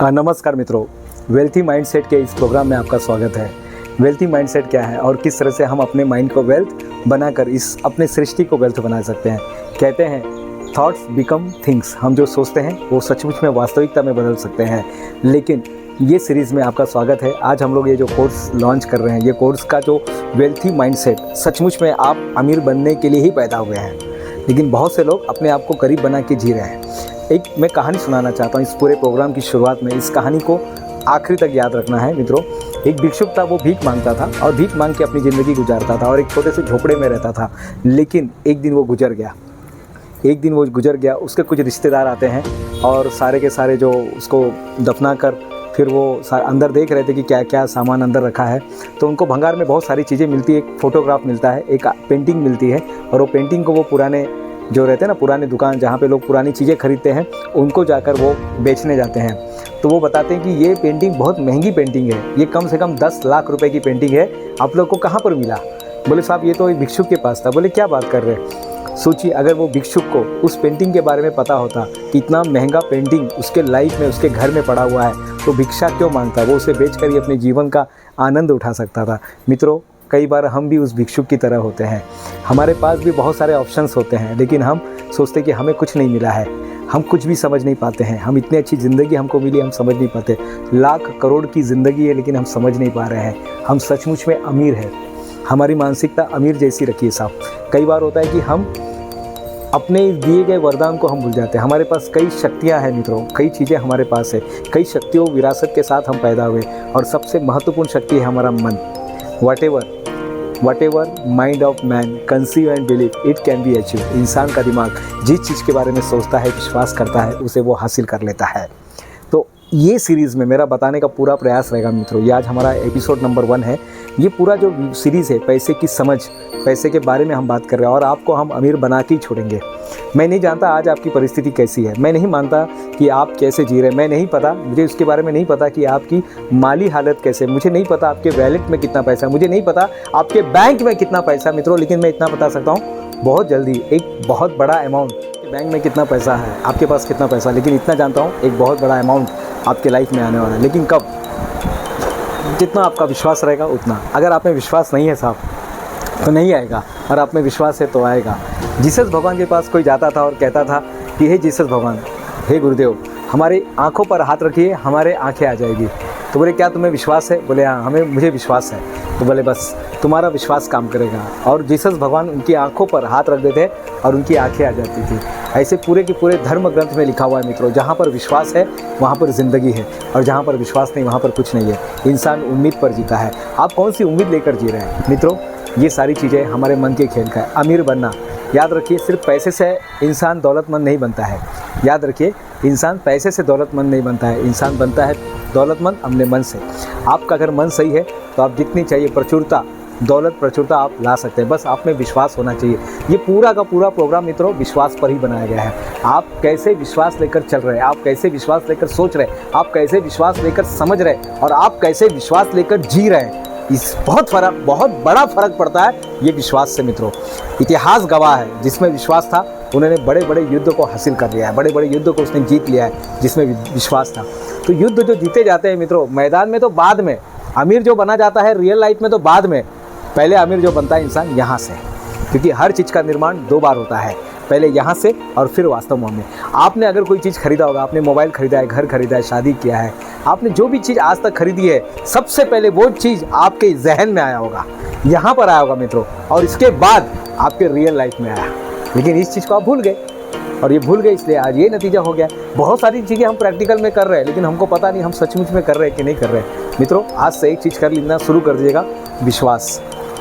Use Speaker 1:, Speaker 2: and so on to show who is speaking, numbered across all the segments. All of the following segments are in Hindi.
Speaker 1: नमस्कार मित्रों, वेल्थी माइंडसेट के इस प्रोग्राम में आपका स्वागत है। वेल्थी माइंडसेट क्या है और किस तरह से हम अपने माइंड को वेल्थ बनाकर इस अपने सृष्टि को वेल्थ बना सकते हैं। कहते हैं थॉट्स बिकम थिंग्स। हम जो सोचते हैं वो सचमुच में वास्तविकता में बदल सकते हैं। लेकिन ये सीरीज़ में आपका स्वागत है। आज हम लोग ये जो कोर्स लॉन्च कर रहे हैं, ये कोर्स का जो वेल्थी माइंडसेट, सचमुच में आप अमीर बनने के लिए ही पैदा हुए हैं, लेकिन बहुत से लोग अपने आप को गरीब बना के जी रहे हैं। एक मैं कहानी सुनाना चाहता हूँ इस पूरे प्रोग्राम की शुरुआत में। इस कहानी को आखिरी तक याद रखना है मित्रों। एक भिक्षुक था, वो भीख मांगता था और भीख मांग के अपनी ज़िंदगी गुजारता था और एक छोटे से झोपड़े में रहता था। लेकिन एक दिन वो गुजर गया। उसके कुछ रिश्तेदार आते हैं और सारे के सारे जो उसको दफना कर फिर वो अंदर देख रहे थे कि क्या क्या सामान अंदर रखा है। तो उनको भंगार में बहुत सारी चीज़ें मिलती है। एक फ़ोटोग्राफ मिलता है, एक पेंटिंग मिलती है और वो पेंटिंग को वो पुराने जो रहते हैं ना, पुराने दुकान जहाँ पे लोग पुरानी चीज़ें खरीदते हैं, उनको जाकर वो बेचने जाते हैं। तो वो बताते हैं कि ये पेंटिंग बहुत महंगी पेंटिंग है, ये कम से कम 10 लाख रुपए की पेंटिंग है, आप लोग को कहाँ पर मिला? बोले साहब ये तो एक भिक्षुक के पास था। बोले क्या बात कर रहे हैं? सोचिए, अगर वो भिक्षुक को उस पेंटिंग के बारे में पता होता कि इतना महंगा पेंटिंग उसके लाइफ में, उसके घर में पड़ा हुआ है, तो भिक्षा क्यों मांगता? वो उसे बेचकर ही अपने जीवन का आनंद उठा सकता था। मित्रों, कई बार हम भी उस भिक्षुक की तरह होते हैं। हमारे पास भी बहुत सारे ऑप्शंस होते हैं, लेकिन हम सोचते कि हमें कुछ नहीं मिला है, हम कुछ भी समझ नहीं पाते हैं। हम इतनी अच्छी ज़िंदगी हमको मिली, हम समझ नहीं पाते। लाख करोड़ की ज़िंदगी है, लेकिन हम समझ नहीं पा रहे हैं हम सचमुच में अमीर हैं। हमारी मानसिकता अमीर जैसी रखिए साहब। कई बार होता है कि हम अपने दिए गए वरदान को हम भूल जाते हैं। हमारे पास कई शक्तियां हैं मित्रों, कई चीज़ें हमारे पास है, कई शक्तियों विरासत के साथ हम पैदा हुए और सबसे महत्वपूर्ण शक्ति है हमारा मन। Whatever mind of man conceive and believe it can be achieved। इंसान का दिमाग जिस चीज़ के बारे में सोचता है, विश्वास करता है, उसे वो हासिल कर लेता है। तो ये सीरीज़ में मेरा बताने का पूरा प्रयास रहेगा मित्रों। ये आज हमारा एपिसोड नंबर 1 है। ये पूरा जो सीरीज़ है, पैसे की समझ, पैसे के बारे में हम बात कर रहे हैं और आपको हम अमीर बना के ही छोड़ेंगे। मैं नहीं जानता आज आपकी परिस्थिति कैसी है, मैं नहीं मानता कि आप कैसे जी रहे हैं, मैं नहीं पता, मुझे उसके बारे में नहीं पता कि आपकी माली हालत कैसे, मुझे नहीं पता आपके वैलेट में कितना पैसा, मुझे नहीं पता आपके बैंक में कितना पैसा मित्रों। लेकिन मैं इतना बता सकता हूँ, बहुत जल्दी एक बहुत बड़ा अमाउंट, बैंक में कितना पैसा है, आपके पास कितना पैसा, लेकिन इतना जानता हूँ एक बहुत बड़ा अमाउंट आपके लाइफ में आने वाला है। लेकिन कब? जितना आपका विश्वास रहेगा उतना। अगर आप में विश्वास नहीं है साहब तो नहीं आएगा, और आप में विश्वास है तो आएगा। जीसस भगवान के पास कोई जाता था और कहता था कि हे जीसस भगवान, हे गुरुदेव, हमारी आंखों पर हाथ रखिए, हमारे आंखें आ जाएगी। तो बोले क्या तुम्हें विश्वास है? बोले हाँ, मुझे विश्वास है। तो बोले बस तुम्हारा विश्वास काम करेगा। और जीसस भगवान उनकी आंखों पर हाथ रख देते और उनकी आंखें आ जाती थी। ऐसे पूरे के पूरे धर्म ग्रंथ में लिखा हुआ है मित्रों, जहाँ पर विश्वास है वहाँ पर ज़िंदगी है, और जहाँ पर विश्वास नहीं वहाँ पर कुछ नहीं है। इंसान उम्मीद पर जीता है। आप कौन सी उम्मीद लेकर जी रहे हैं मित्रों? ये सारी चीज़ें हमारे मन के खेल का है। अमीर बनना, याद रखिए, सिर्फ पैसे से इंसान दौलतमंद नहीं बनता है। याद रखिए, इंसान पैसे से दौलतमंद नहीं बनता है, इंसान बनता है दौलतमंद अपने मन से। आपका अगर मन सही है तो आप जितनी चाहिए प्रचुरता, दौलत, प्रचुरता आप ला सकते हैं। बस आप में विश्वास होना चाहिए। ये पूरा का पूरा प्रोग्राम मित्रों विश्वास पर ही बनाया गया है। आप कैसे विश्वास लेकर चल रहे हैं, आप कैसे विश्वास लेकर सोच रहे हैं, आप कैसे विश्वास लेकर समझ रहे हैं, और आप कैसे विश्वास लेकर जी रहे हैं, इस बहुत बड़ा फर्क पड़ता है ये विश्वास से मित्रों। इतिहास गवाह है, जिसमें विश्वास था उन्होंने बड़े बड़े युद्ध को हासिल कर लिया है, बड़े बड़े युद्ध को उसने जीत लिया है जिसमें विश्वास था। तो युद्ध जो जीते जाते हैं मित्रों मैदान में, तो बाद में अमीर जो बना जाता है रियल लाइफ में, तो बाद में। पहले अमीर जो बनता है इंसान यहाँ से, क्योंकि हर चीज़ का निर्माण 2 बार होता है, पहले यहाँ से और फिर वास्तव में। आपने अगर कोई चीज़ खरीदा होगा, आपने मोबाइल खरीदा है, घर खरीदा है, शादी किया है, आपने जो भी चीज़ आज तक खरीदी है, सबसे पहले वो चीज़ आपके जहन में आया होगा, यहाँ पर आया होगा मित्रों, और इसके बाद आपके रियल लाइफ में आया। लेकिन इस चीज़ को आप भूल गए, और ये भूल गए इसलिए आज ये नतीजा हो गया। बहुत सारी चीज़ें हम प्रैक्टिकल में कर रहे हैं, लेकिन हमको पता नहीं हम सचमुच में कर रहे हैं कि नहीं कर रहे हैं। मित्रों, आज से एक चीज़ कर लेना शुरू कर दीजिएगा,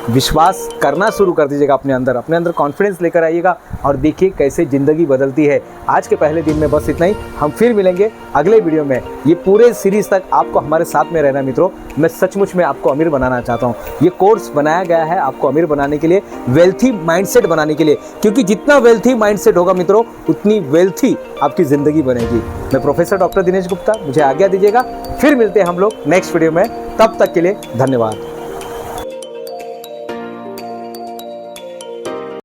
Speaker 1: विश्वास करना शुरू कर दीजिएगा अपने अंदर कॉन्फिडेंस लेकर आइएगा और देखिए कैसे ज़िंदगी बदलती है। आज के पहले दिन में बस इतना ही। हम फिर मिलेंगे अगले वीडियो में। ये पूरे सीरीज़ तक आपको हमारे साथ में रहना मित्रों। मैं सचमुच में आपको अमीर बनाना चाहता हूँ। ये कोर्स बनाया गया है आपको अमीर बनाने के लिए, वेल्थी माइंडसेट बनाने के लिए, क्योंकि जितना वेल्थी माइंडसेट होगा मित्रों उतनी वेल्थी आपकी ज़िंदगी बनेगी। मैं प्रोफेसर डॉक्टर दिनेश गुप्ता, मुझे आज्ञा दीजिएगा। फिर मिलते हैं हम लोग नेक्स्ट वीडियो में। तब तक के लिए धन्यवाद।